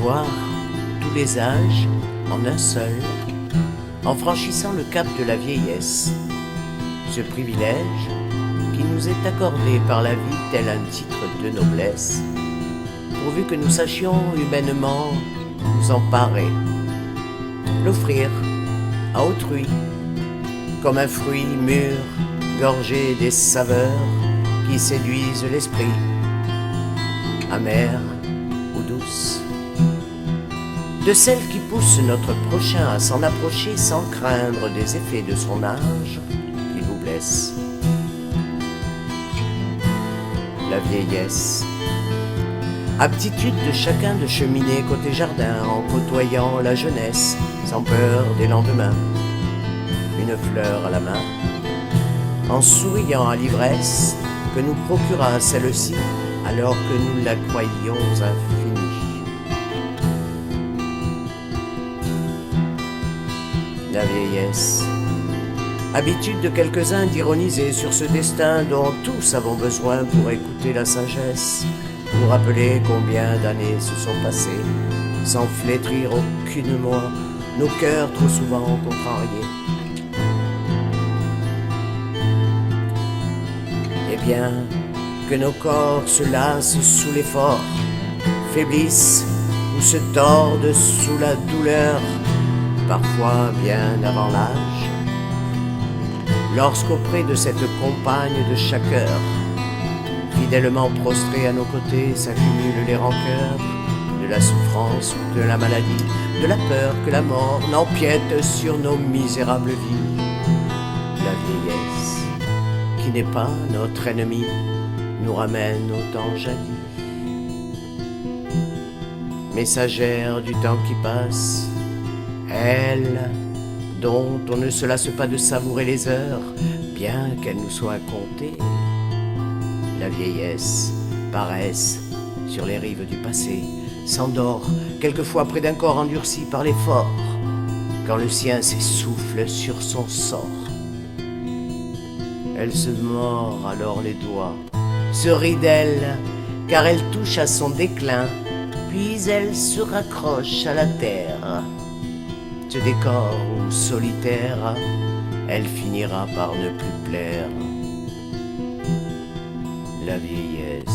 voir tous les âges en un seul, en franchissant le cap de la vieillesse. Ce privilège qui nous est accordé par la vie tel un titre de noblesse, pourvu que nous sachions humainement nous emparer, l'offrir à autrui, comme un fruit mûr, gorgé des saveurs qui séduisent l'esprit, amère ou douce, de celle qui pousse notre prochain à s'en approcher sans craindre des effets de son âge qui vous blesse. La vieillesse, aptitude de chacun de cheminer côté jardin en côtoyant la jeunesse sans peur des lendemains, une fleur à la main, en souriant à l'ivresse que nous procura celle-ci alors que nous la croyions infinie. La vieillesse, habitude de quelques-uns d'ironiser sur ce destin dont tous avons besoin pour écouter la sagesse, pour rappeler combien d'années se sont passées, sans flétrir aucunement nos cœurs trop souvent contrariés. Et bien que nos corps se lassent sous l'effort, faiblissent ou se tordent sous la douleur, parfois bien avant l'âge, lorsqu'auprès de cette compagne de chaque heure, fidèlement prostrée à nos côtés, s'accumulent les rancœurs de la souffrance ou de la maladie, de la peur que la mort n'empiète sur nos misérables vies. La vieillesse, qui n'est pas notre ennemi, nous ramène au temps jadis. Messagère du temps qui passe, elle, dont on ne se lasse pas de savourer les heures, bien qu'elles nous soient comptées. La vieillesse, paresse sur les rives du passé, s'endort quelquefois près d'un corps endurci par l'effort, quand le sien s'essouffle sur son sort. Elle se mord alors les doigts, se rit d'elle, car elle touche à son déclin, puis elle se raccroche à la terre. Ce décor où solitaire, elle finira par ne plus plaire. La vieillesse.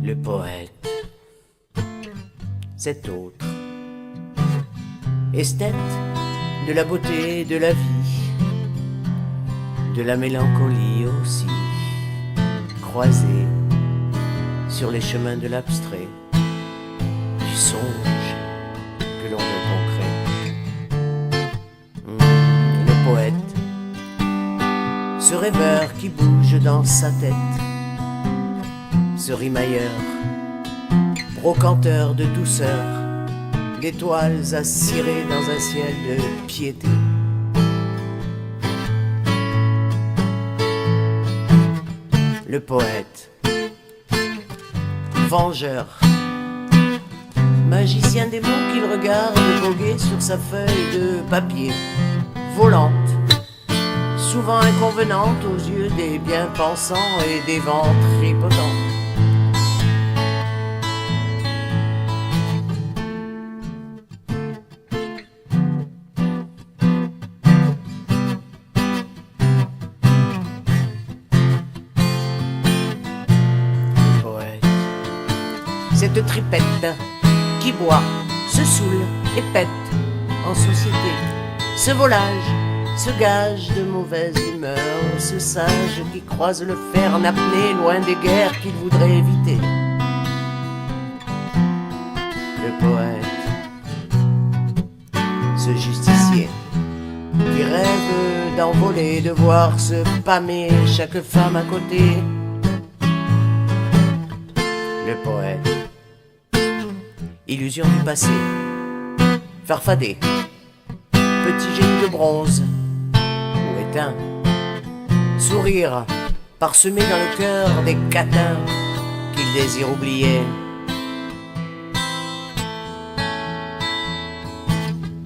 Le poète, cet autre, esthète de la beauté de la vie, de la mélancolie aussi, croisé sur les chemins de l'abstrait, du songe que l'on veut concret. Le poète, ce rêveur qui bouge dans sa tête, ce rimailleur, brocanteur de douceur, d'étoiles à cirer dans un ciel de piété. Le poète, vengeur, magicien des mots qu'il regarde voguer sur sa feuille de papier, volante, souvent inconvenante aux yeux des bien-pensants et des ventripotents. Cette tripette qui boit, se saoule et pète en société, ce volage, ce gage de mauvaise humeur, ce sage qui croise le fer en apnée loin des guerres qu'il voudrait éviter. Le poète, ce justicier qui rêve d'envoler, de voir se pâmer chaque femme à côté. Le poète, illusion du passé, farfadet, petit génie de bronze ou éteint, sourire parsemé dans le cœur des catins qu'il désire oublier.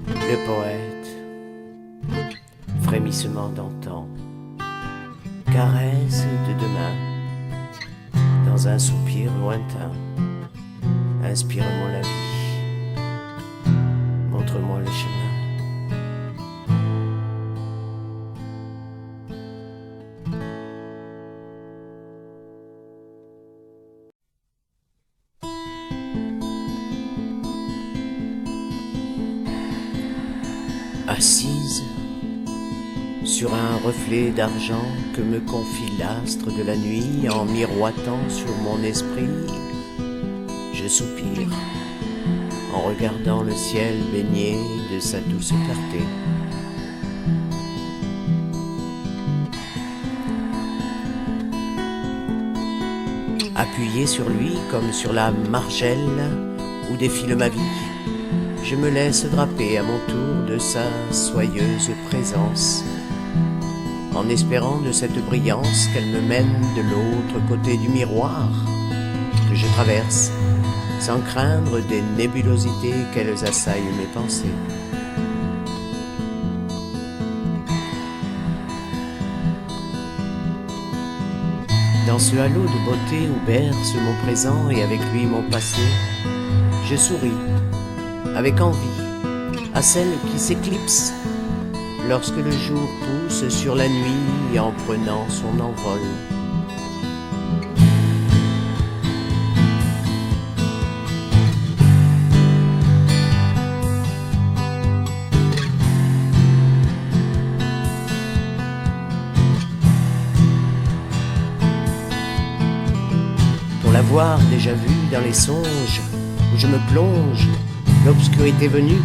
Le poète, frémissement d'antan, caresse de demain, dans un soupir lointain, inspire-moi la vie, montre-moi le chemin. Assise sur un reflet d'argent que me confie l'astre de la nuit en miroitant sur mon esprit, je soupire en regardant le ciel baigné de sa douce clarté. Appuyé sur lui comme sur la margelle où défile ma vie, je me laisse draper à mon tour de sa soyeuse présence, en espérant de cette brillance qu'elle me mène de l'autre côté du miroir que je traverse, sans craindre des nébulosités qu'elles assaillent mes pensées. Dans ce halo de beauté où berce mon présent et avec lui mon passé, je souris avec envie à celle qui s'éclipse lorsque le jour pousse sur la nuit en prenant son envol. Pour l'avoir déjà vue dans les songes où je me plonge, l'obscurité venue,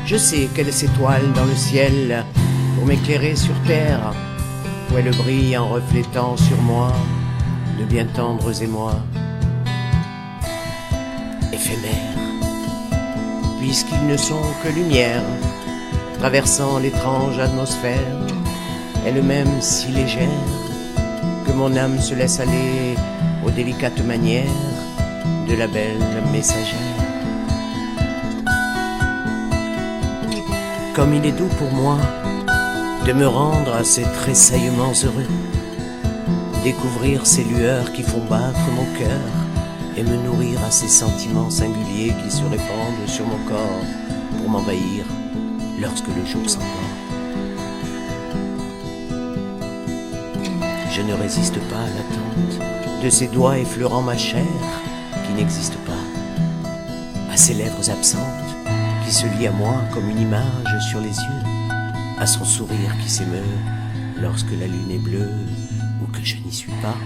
je sais qu'elle s'étoile dans le ciel pour m'éclairer sur terre, où elle brille en reflétant sur moi de bien tendres émois. Éphémères, puisqu'ils ne sont que lumière, traversant l'étrange atmosphère, elle-même si légère, que mon âme se laisse aller aux délicates manières de la belle messagère. Comme il est doux pour moi de me rendre à ces tressaillements heureux, découvrir ces lueurs qui font battre mon cœur et me nourrir à ces sentiments singuliers qui se répandent sur mon corps pour m'envahir lorsque le jour s'endort. Je ne résiste pas à l'attente de ces doigts effleurant ma chair qui n'existe pas, à ces lèvres absentes qui se lie à moi comme une image sur les yeux, à son sourire qui s'émeut lorsque la lune est bleue ou que je n'y suis pas.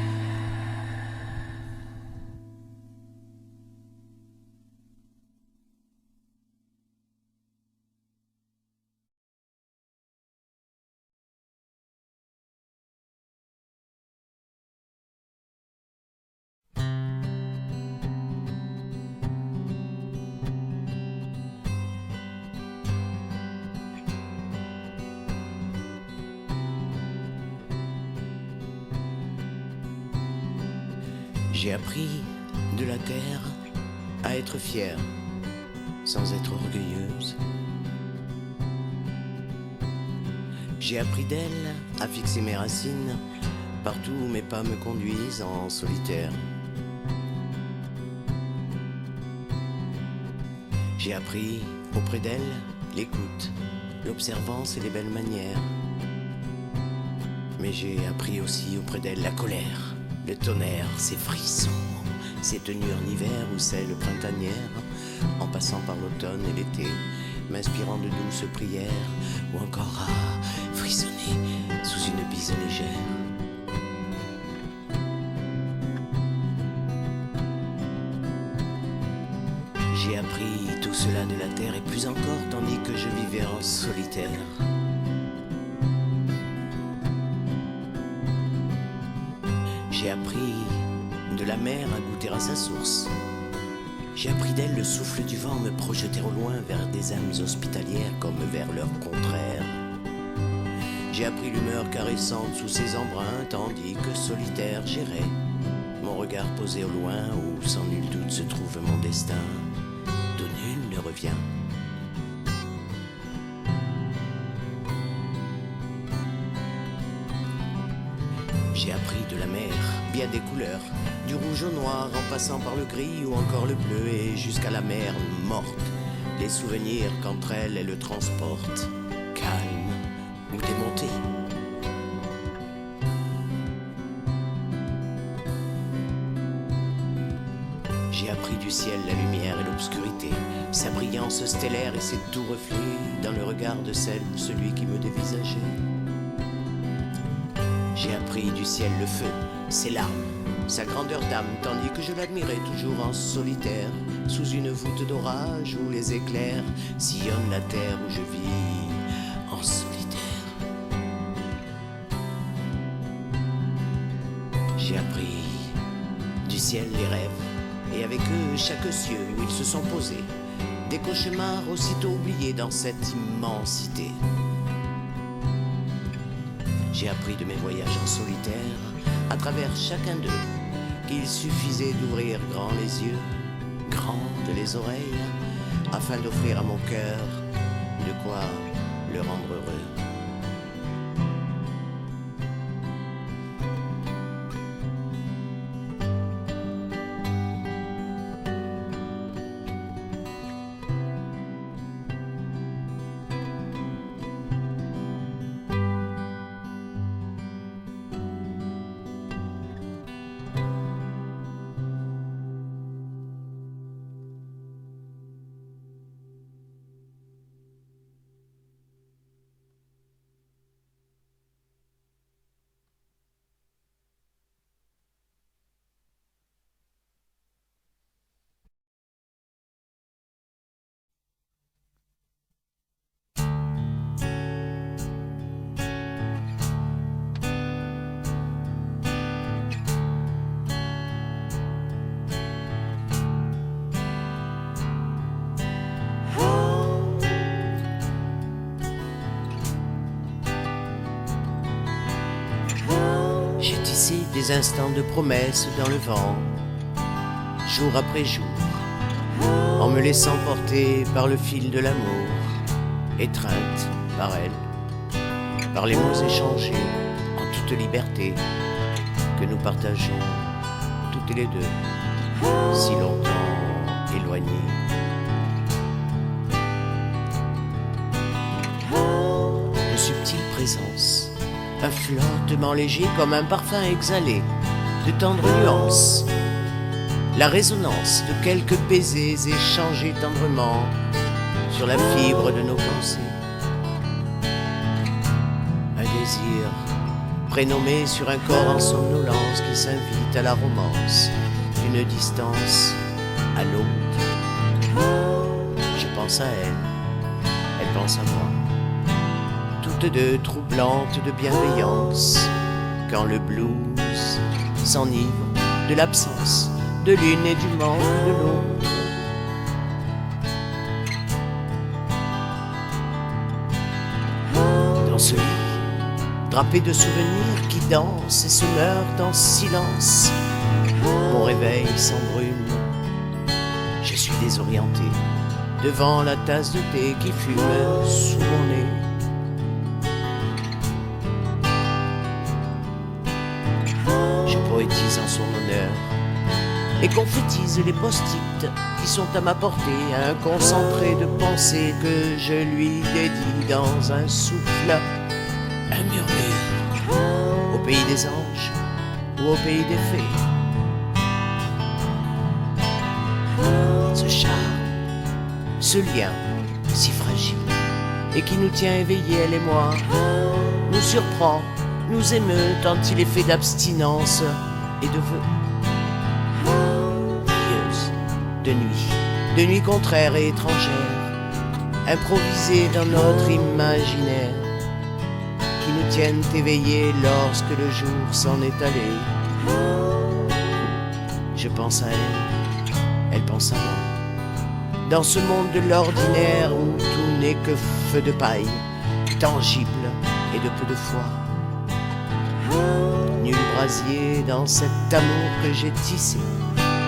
J'ai appris de la terre à être fière, sans être orgueilleuse. J'ai appris d'elle à fixer mes racines partout où mes pas me conduisent en solitaire. J'ai appris auprès d'elle l'écoute, l'observance et les belles manières. Mais j'ai appris aussi auprès d'elle la colère, le tonnerre, ses frissons, ses tenures en hiver ou celles printanières, en passant par l'automne et l'été, m'inspirant de douces prières, ou encore à frissonner sous une bise légère. J'ai appris tout cela de la terre et plus encore tandis que je vivais en solitaire. J'ai appris de la mer à goûter à sa source. J'ai appris d'elle le souffle du vent me projeter au loin vers des âmes hospitalières comme vers leur contraire. J'ai appris l'humeur caressante sous ses embruns tandis que solitaire j'irais, mon regard posé au loin où sans nul doute se trouve mon destin, d'où nul ne revient. J'ai appris de la mer bien des couleurs, du rouge au noir en passant par le gris ou encore le bleu et jusqu'à la mer morte, les souvenirs qu'entre elles le transportent, calme ou démonté. J'ai appris du ciel la lumière et l'obscurité, sa brillance stellaire et ses doux reflets dans le regard de celle ou celui qui me dévisageait. J'ai appris du ciel le feu, ses larmes, sa grandeur d'âme, tandis que je l'admirais toujours en solitaire, sous une voûte d'orage où les éclairs sillonnent la terre où je vis en solitaire. J'ai appris du ciel les rêves, et avec eux chaque cieux où ils se sont posés, des cauchemars aussitôt oubliés dans cette immensité. J'ai appris de mes voyages en solitaire, à travers chacun d'eux, qu'il suffisait d'ouvrir grand les yeux, grandes les oreilles, afin d'offrir à mon cœur de quoi le rendre heureux. J'ai tissé des instants de promesses dans le vent, jour après jour, en me laissant porter par le fil de l'amour, étreinte par elle, par les mots échangés en toute liberté que nous partageons toutes les deux, si longtemps éloignés. De subtiles présences, un flottement léger comme un parfum exhalé, de tendres nuances, la résonance de quelques baisers échangés tendrement sur la fibre de nos pensées. Un désir prénommé sur un corps en somnolence qui s'invite à la romance d'une distance à l'autre. Je pense à elle, elle pense à moi, toutes deux troublantes de bienveillance, quand le blues s'enivre de l'absence de l'une et du manque de l'autre. Dans ce lit, drapé de souvenirs qui dansent et se meurent en silence, mon réveil s'embrume, je suis désorienté devant la tasse de thé qui fume sous mon nez. Je poétise en son honneur et confétise les post-it qui sont à ma portée, un concentré de pensées que je lui dédie dans un souffle, un murmure, au pays des anges ou au pays des fées. Ce charme, ce lien si fragile et qui nous tient éveillés, elle et moi, nous surprend, nous émeut tant il est fait d'abstinence et de vœux. De nuit contraire et étrangère, improvisée dans notre imaginaire, qui nous tiennent éveillés lorsque le jour s'en est allé. Je pense à elle, elle pense à moi. Dans ce monde de l'ordinaire où tout n'est que feu de paille, tangible et de peu de foi. Nul brasier dans cet amour que j'ai tissé,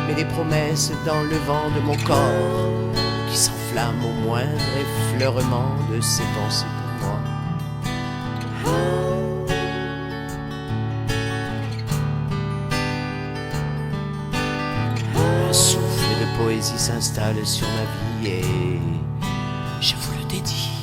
mais des promesses dans le vent de mon corps qui s'enflamme au moindre effleurement de ses pensées pour moi. Un souffle de poésie s'installe sur ma vie et je vous le dédie.